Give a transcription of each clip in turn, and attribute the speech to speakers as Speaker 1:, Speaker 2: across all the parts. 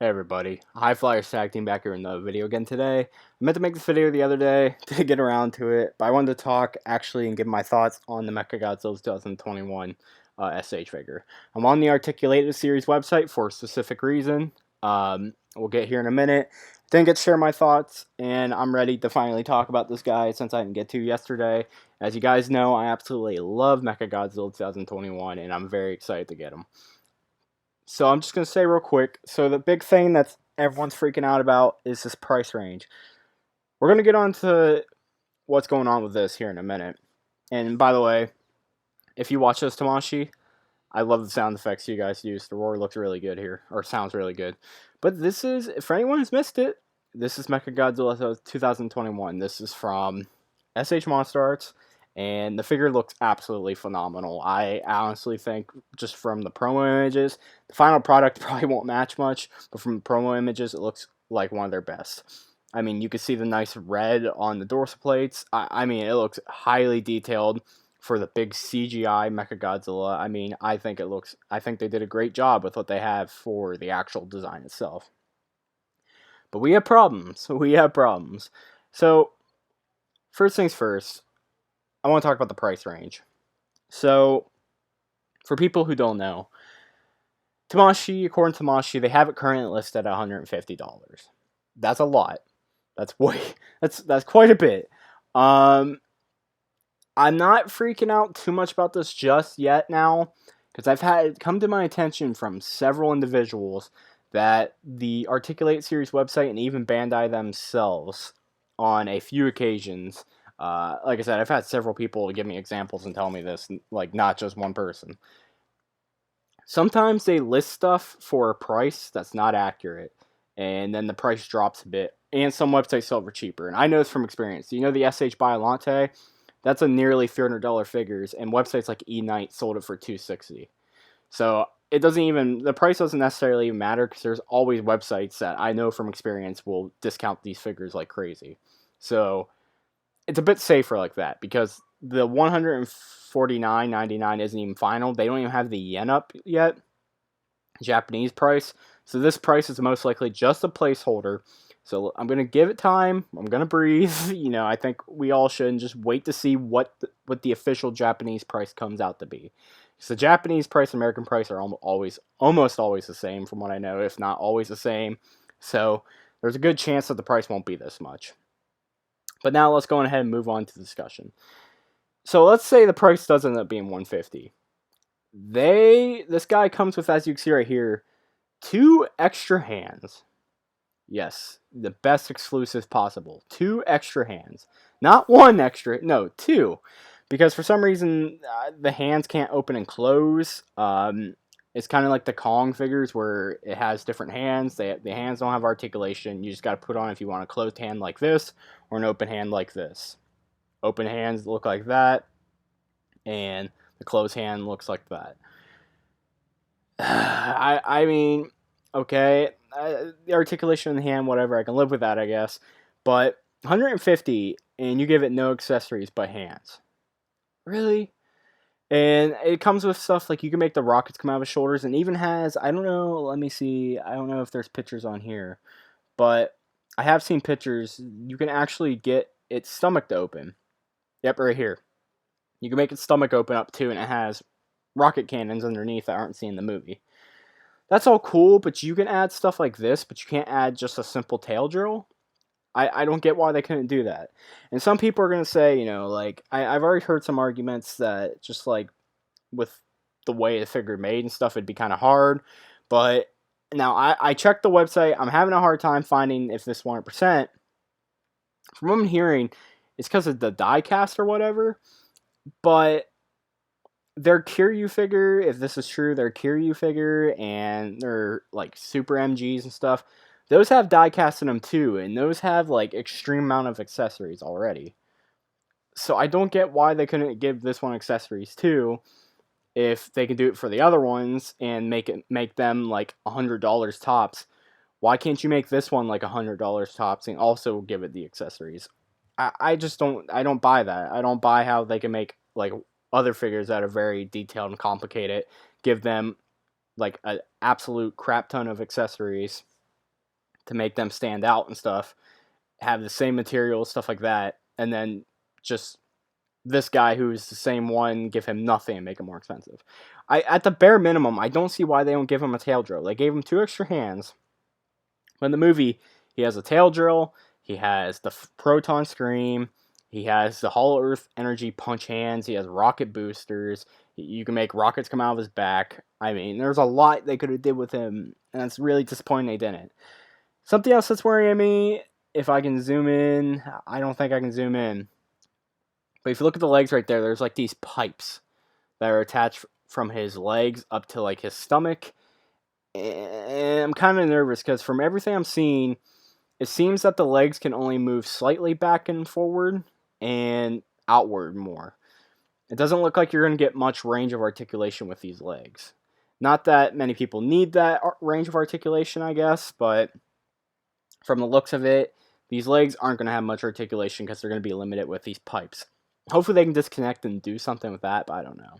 Speaker 1: Hey everybody, High Flyers Tag Team back here in the video again today. I meant to make this video the other day, didn't get around to it, but I wanted to talk actually and give my thoughts on the Mechagodzilla 2021 SH figure. I'm on the Articulated Series website for a specific reason. We'll get here in a minute. Didn't get to share my thoughts, and I'm ready to finally talk about this guy since I didn't get to yesterday. As you guys know, I absolutely love Mechagodzilla 2021, and I'm very excited to get him. So I'm just going to say real quick. So the big thing that everyone's freaking out about is this price range. We're going to get on to what's going on with this here in a minute. And by the way, if you watch this Tamashi, I love the sound effects you guys use. The roar looks really good here, or sounds really good. But this is, for anyone who's missed it, this is Mechagodzilla 2021. This is from SH Monsterarts. And the figure looks absolutely phenomenal. I honestly think, just from the promo images, the final product probably won't match much, but from the promo images, it looks like one of their best. I mean, you can see the nice red on the dorsal plates. I mean, it looks highly detailed for the big CGI Mechagodzilla. I mean, I think they did a great job with what they have for the actual design itself. But we have problems. So, first things first, I want to talk about the price range. So, for people who don't know, Tamashi, according to Tamashi, they have it currently listed at $150. That's a lot. That's quite a bit. I'm not freaking out too much about this just yet now, because I've had it come to my attention from several individuals that the Articulate Series website and even Bandai themselves, on a few occasions, like I said, I've had several people give me examples and tell me this, like not just one person. Sometimes they list stuff for a price that's not accurate, and then the price drops a bit, and some websites sell it for cheaper. And I know this from experience. You know the SH Biolante? That's a nearly $300 figures, and websites like eKnight sold it for $260. So it doesn't even, the price doesn't necessarily even matter, because there's always websites that I know from experience will discount these figures like crazy. So it's a bit safer like that, because the $149.99 isn't even final. They don't even have the yen up yet, Japanese price. So this price is most likely just a placeholder. So I'm going to give it time. I'm going to breathe. You know, I think we all should, and just wait to see what the official Japanese price comes out to be. So the Japanese price and American price are almost always the same, from what I know, if not always the same. So there's a good chance that the price won't be this much. But now let's go ahead and move on to the discussion. So let's say the price does end up being $150. This guy comes with, as you can see right here, 2 extra hands. Yes, the best exclusive possible. 2 extra hands. Not 1 extra, no, 2. Because for some reason, the hands can't open and close. It's kind of like the Kong figures where it has different hands. The hands don't have articulation. You just got to put on if you want a closed hand like this or an open hand like this. Open hands look like that, and the closed hand looks like that. I mean, okay, the articulation in the hand, whatever, I can live with that, I guess. But $150, and you give it no accessories but hands. Really? And it comes with stuff like you can make the rockets come out of his shoulders, and even has, I don't know, let me see, I don't know if there's pictures on here, but I have seen pictures. You can actually get its stomach to open. Yep, right here. You can make its stomach open up too, and it has rocket cannons underneath that aren't seen in the movie. That's all cool, but you can add stuff like this, but you can't add just a simple tail drill. I don't get why they couldn't do that. And some people are going to say, you know, like, I've already heard some arguments that just, like, with the way the figure made and stuff, it'd be kind of hard. But now, I checked the website. I'm having a hard time finding if this 100%. From what I'm hearing, it's because of the die cast or whatever. But their Kiryu figure, if this is true, their Kiryu figure and their, like, Super MGs and stuff, those have die cast in them too, and those have, like, extreme amount of accessories already. So I don't get why they couldn't give this one accessories too, if they can do it for the other ones and make them like $100 tops. Why can't you make this one like $100 tops and also give it the accessories? I just don't buy that. I don't buy how they can make like other figures that are very detailed and complicated, give them like an absolute crap ton of accessories, to make them stand out and stuff, have the same material, stuff like that, and then just this guy who's the same one, give him nothing and make him more expensive. At the bare minimum, I don't see why they don't give him a tail drill. They gave him 2 extra hands. But in the movie, he has a tail drill, he has the proton scream, he has the Hollow Earth energy punch hands, he has rocket boosters, you can make rockets come out of his back. I mean, there's a lot they could have did with him, and it's really disappointing they didn't. Something else that's worrying me, if I can zoom in, I don't think I can zoom in. But if you look at the legs right there, there's like these pipes that are attached from his legs up to like his stomach. And I'm kind of nervous because from everything I'm seeing, it seems that the legs can only move slightly back and forward and outward more. It doesn't look like you're going to get much range of articulation with these legs. Not that many people need that range of articulation, I guess, but from the looks of it, these legs aren't going to have much articulation because they're going to be limited with these pipes. Hopefully they can disconnect and do something with that, but I don't know.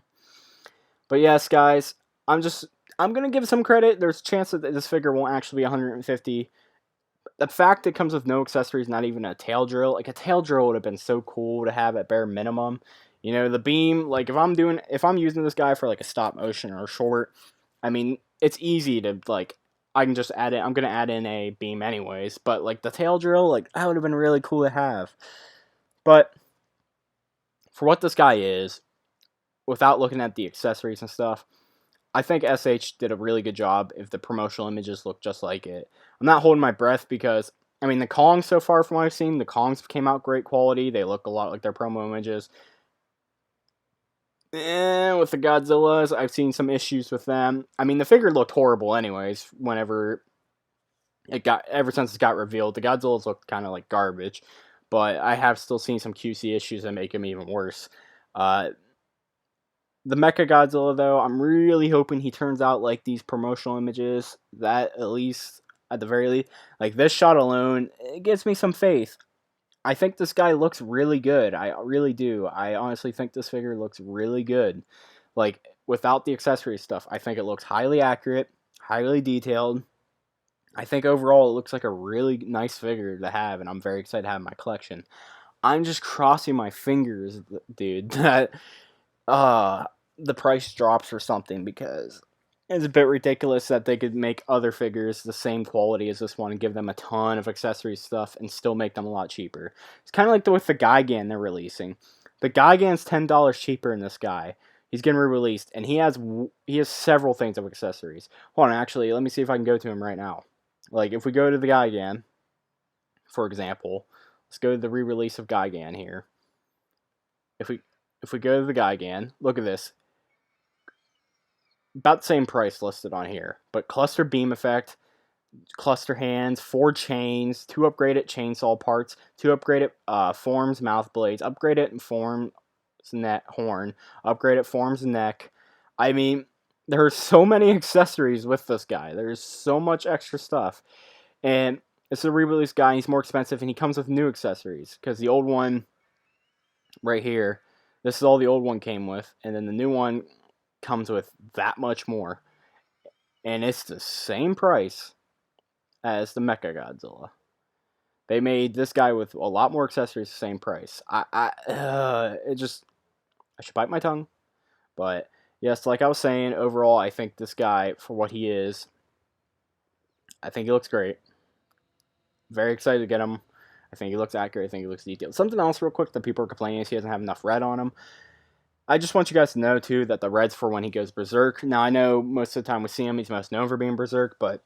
Speaker 1: But yes, guys, I'm going to give some credit. There's a chance that this figure won't actually be 150. The fact it comes with no accessories, not even a tail drill. Like, a tail drill would have been so cool to have at bare minimum. You know, the beam, like, if I'm using this guy for, like, a stop motion or a short, I mean, it's easy to, like, I can just add it. I'm going to add in a beam anyways. But, like, the tail drill, like, that would have been really cool to have. But for what this guy is, without looking at the accessories and stuff, I think SH did a really good job if the promotional images look just like it. I'm not holding my breath because, I mean, the Kongs so far from what I've seen, the Kongs came out great quality. They look a lot like their promo images. And with the Godzillas, I've seen some issues with them. I mean, the figure looked horrible anyways ever since it got revealed. The Godzillas looked kind of like garbage. But I have still seen some QC issues that make them even worse. The Mechagodzilla, though, I'm really hoping he turns out like these promotional images. That, at least, at the very least, like this shot alone, it gives me some faith. I think this guy looks really good. I really do. I honestly think this figure looks really good. Like, without the accessory stuff, I think it looks highly accurate, highly detailed. I think overall it looks like a really nice figure to have, and I'm very excited to have in my collection. I'm just crossing my fingers, dude, that the price drops or something, because it's a bit ridiculous that they could make other figures the same quality as this one and give them a ton of accessory stuff and still make them a lot cheaper. It's kind of like with the Gigan they're releasing. The Gigan's $10 cheaper than this guy. He's getting re-released, and he has several things of accessories. Hold on, actually, let me see if I can go to him right now. Like, if we go to the Gigan, for example, let's go to the re-release of Gigan here. If we go to the Gigan, look at this. About the same price listed on here, but cluster beam effect, cluster hands, 4 chains, 2 upgraded chainsaw parts, 2 upgraded forms mouth blades, upgraded forms net horn, upgraded forms neck. I mean, there are so many accessories with this guy. There's so much extra stuff, and it's a re-release guy. He's more expensive, and he comes with new accessories because the old one right here, this is all the old one came with, and then the new one comes with that much more, and it's the same price as the Mechagodzilla. They made this guy with a lot more accessories the same price. I should bite my tongue, but yes, like I was saying, overall, I think this guy, for what he is, I think he looks great. Very excited to get him. I think he looks accurate. I think he looks detailed. Something else real quick that people are complaining is he doesn't have enough red on him. I just want you guys to know, too, that the red's for when he goes berserk. Now, I know most of the time we see him, he's most known for being berserk, but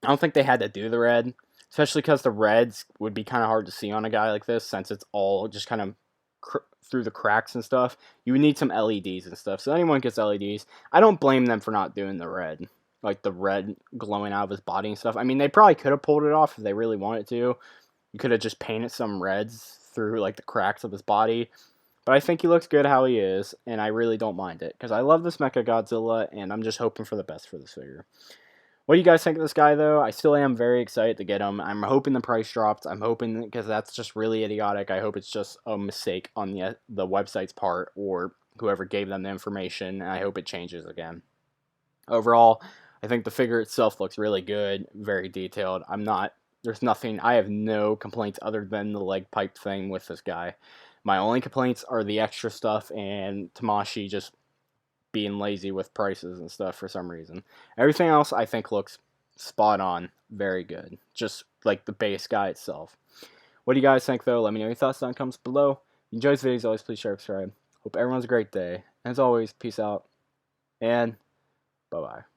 Speaker 1: I don't think they had to do the red, especially because the reds would be kind of hard to see on a guy like this, since it's all just kind of through the cracks and stuff. You would need some LEDs and stuff, so anyone gets LEDs. I don't blame them for not doing the red, like the red glowing out of his body and stuff. I mean, they probably could have pulled it off if they really wanted to. You could have just painted some reds through, like, the cracks of his body. But I think he looks good how he is, and I really don't mind it, because I love this Mechagodzilla, and I'm just hoping for the best for this figure. What do you guys think of this guy, though? I still am very excited to get him. I'm hoping the price drops. I'm hoping, because that's just really idiotic. I hope it's just a mistake on the website's part, or whoever gave them the information, and I hope it changes again. Overall, I think the figure itself looks really good, very detailed. There's nothing, I have no complaints other than the leg pipe thing with this guy. My only complaints are the extra stuff and Tamashi just being lazy with prices and stuff for some reason. Everything else I think looks spot on, very good. Just like the base guy itself. What do you guys think though? Let me know your thoughts down in the comments below. If you enjoy this video, as always, please share, subscribe. Hope everyone's a great day. As always, peace out and bye bye.